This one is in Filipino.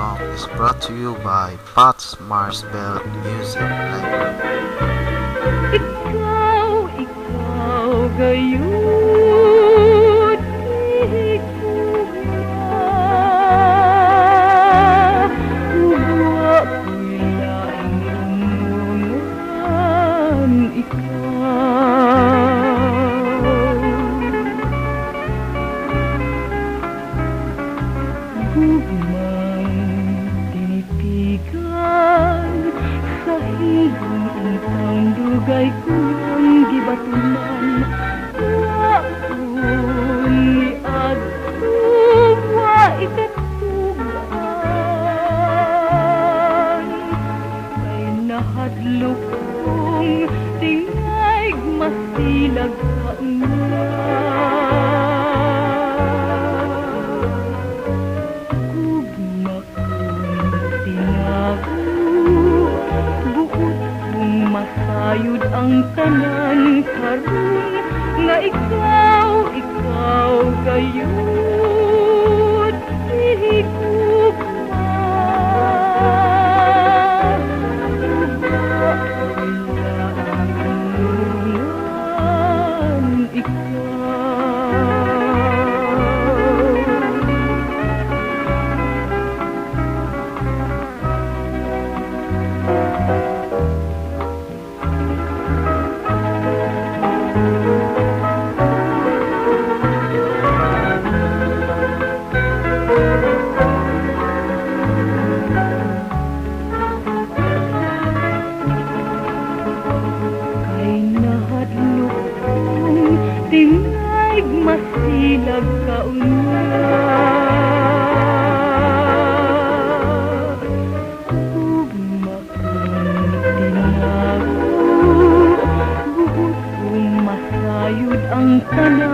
song is brought to you by Pat's Marsbell Music Library. Ikaw gayon higugma Uwa ko'y laing umungan ikaw Gugmang tinitigan sa higong intang dugay ko ng gibatunan Waon ni Agtub wa ikatugan Kay nahadlok kong tingayg masilag ka nga Gugma kong tinago Buot kong masayod ang tanan karon nga ikaw gayud higugma Uba ko'y laangan ikaw Tingayg masilag ka una Ugma kong tinago Buot kong masayod ang tanan